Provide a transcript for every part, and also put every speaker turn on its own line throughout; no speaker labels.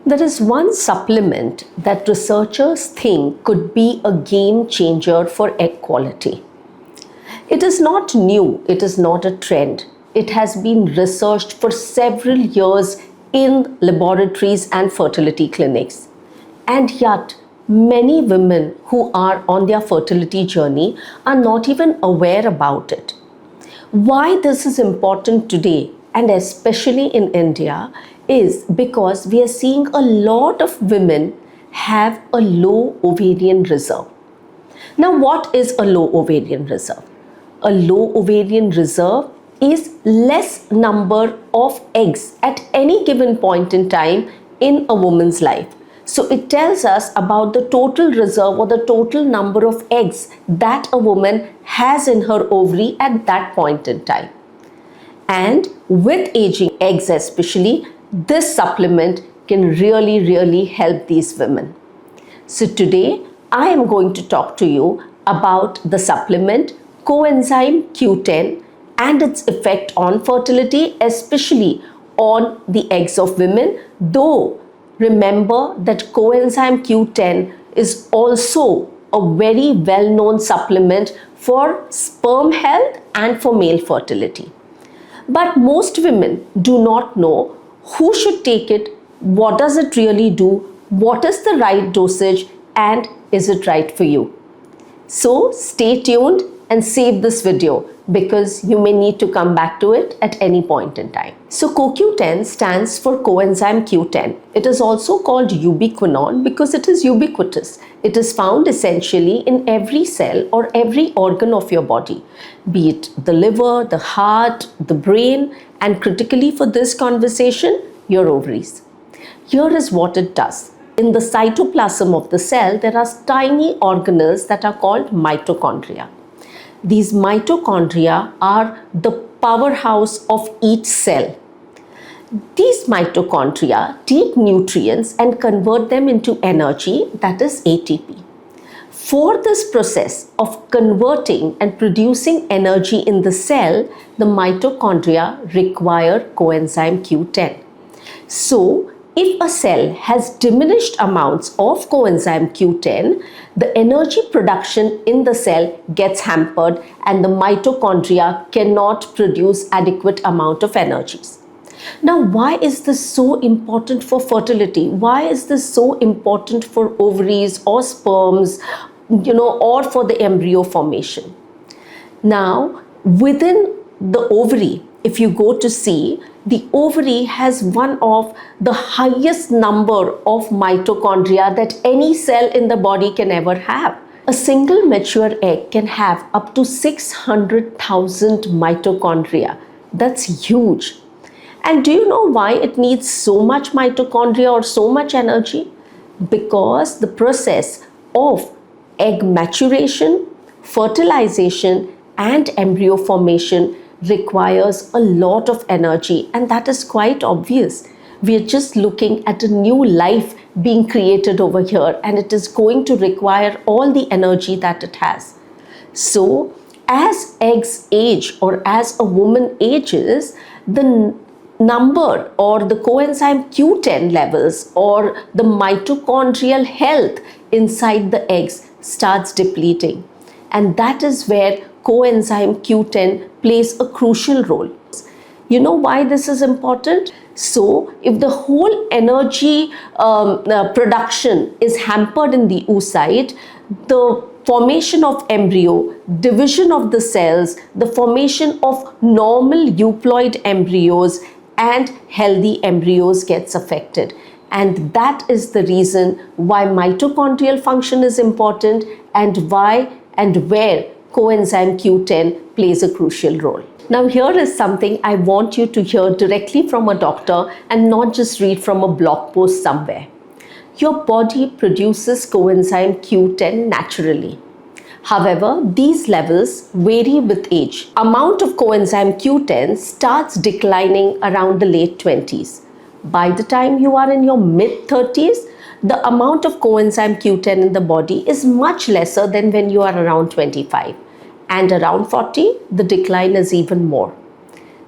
There is one supplement that researchers think could be a game changer for egg quality. It is not new, it is not a trend. It has been researched for several years in laboratories and fertility clinics. And yet, many women who are on their fertility journey are not even aware about it. Why this is important today, and especially in India, is because we are seeing a lot of women have a low ovarian reserve. Now, what is a low ovarian reserve? A low ovarian reserve is less number of eggs at any given point in time in a woman's life. So it tells us about the total reserve or the total number of eggs that a woman has in her ovary at that point in time. And with aging eggs especially, this supplement can really help these women. So today I am going to talk to you about the supplement Coenzyme Q10 and its effect on fertility, especially on the eggs of women. Though remember that Coenzyme Q10 is also a very well-known supplement for sperm health and for male fertility. But most women do not know who should take it, what does it really do, what is the right dosage, and is it right for you? So stay tuned and save this video because you may need to come back to it at any point in time. So CoQ10 stands for Coenzyme Q10. It is also called Ubiquinone because it is ubiquitous. It is found essentially in every cell or every organ of your body, be it the liver, the heart, the brain, and critically for this conversation, your ovaries. Here is what it does. In the cytoplasm of the cell, there are tiny organelles that are called mitochondria. These mitochondria are the powerhouse of each cell. These mitochondria take nutrients and convert them into energy, that is ATP. For this process of converting and producing energy in the cell, the mitochondria require coenzyme Q10. So, if a cell has diminished amounts of coenzyme Q10, the energy production in the cell gets hampered and the mitochondria cannot produce adequate amount of energies. Now, why is this so important for fertility? Why is this so important for ovaries or sperms, or for the embryo formation? Now, within the ovary, if you go to see, the ovary has one of the highest number of mitochondria that any cell in the body can ever have. A single mature egg can have up to 600,000 mitochondria. That's huge. And do you know why it needs so much mitochondria or so much energy? Because the process of egg maturation, fertilization, and embryo formation requires a lot of energy, and that is quite obvious. We are just looking at a new life being created over here, and it is going to require all the energy that it has. So as eggs age or as a woman ages, the number or the coenzyme Q10 levels or the mitochondrial health inside the eggs starts depleting, and that is where coenzyme Q10 plays a crucial role. You know why this is important? So if the whole energy production is hampered in the oocyte, the formation of embryo, division of the cells, the formation of normal euploid embryos and healthy embryos gets affected. And that is the reason why mitochondrial function is important and why and where coenzyme Q10 plays a crucial role. Now here is something I want you to hear directly from a doctor and not just read from a blog post somewhere. Your body produces coenzyme Q10 naturally. However, these levels vary with age. Amount of coenzyme Q10 starts declining around the late 20s. By the time you are in your mid-30s, the amount of coenzyme Q10 in the body is much lesser than when you are around 25. And around 40, the decline is even more.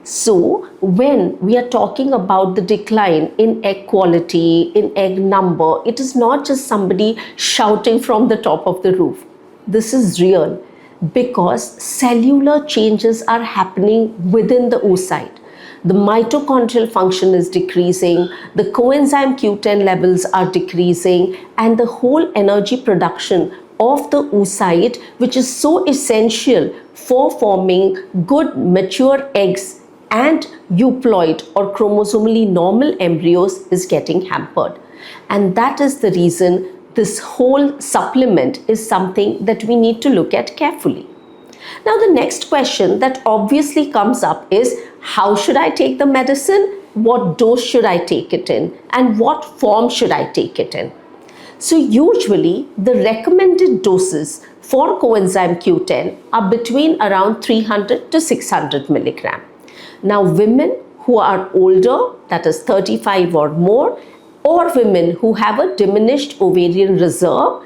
So when we are talking about the decline in egg quality, in egg number, it is not just somebody shouting from the top of the roof. This is real because cellular changes are happening within the oocyte. The mitochondrial function is decreasing, the coenzyme Q10 levels are decreasing, and the whole energy production of the oocyte, which is so essential for forming good mature eggs and euploid or chromosomally normal embryos, is getting hampered. And that is the reason this whole supplement is something that we need to look at carefully. Now, the next question that obviously comes up is, how should I take the medicine? What dose should I take it in? And what form should I take it in? So usually the recommended doses for coenzyme Q10 are between around 300 to 600 milligram. Now, women who are older, that is 35 or more, or women who have a diminished ovarian reserve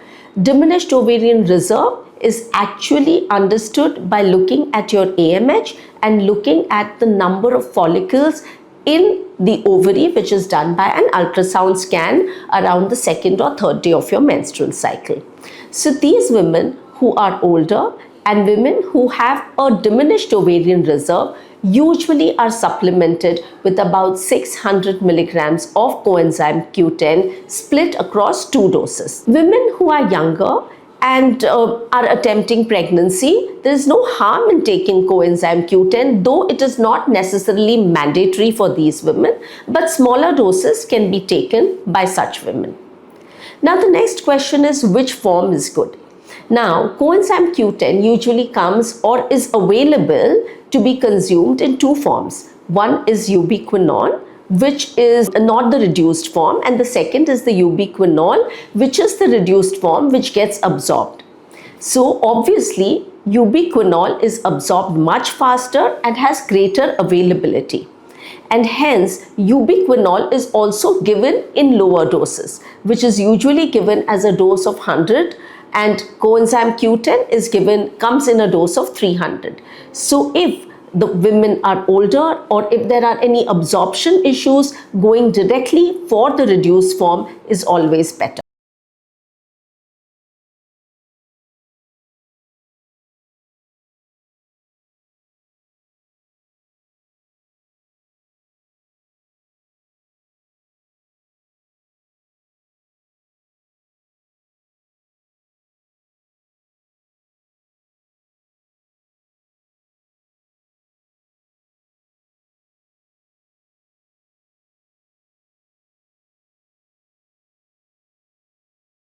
is actually understood by looking at your AMH and looking at the number of follicles in the ovary, which is done by an ultrasound scan around the second or third day of your menstrual cycle. So these women who are older and women who have a diminished ovarian reserve usually are supplemented with about 600 milligrams of coenzyme Q10 split across 2 doses. Women who are younger and are attempting pregnancy, there is no harm in taking coenzyme Q10, though it is not necessarily mandatory for these women, but smaller doses can be taken by such women. Now, the next question is, which form is good? Now, coenzyme Q10 usually comes or is available to be consumed in 2 forms. One is Ubiquinone, which is not the reduced form, and the second is the Ubiquinol, which is the reduced form which gets absorbed. So obviously Ubiquinol is absorbed much faster and has greater availability, and hence Ubiquinol is also given in lower doses, which is usually given as a dose of 100, and coenzyme Q10 comes in a dose of 300. So if the women are older or if there are any absorption issues, going directly for the reduced form is always better.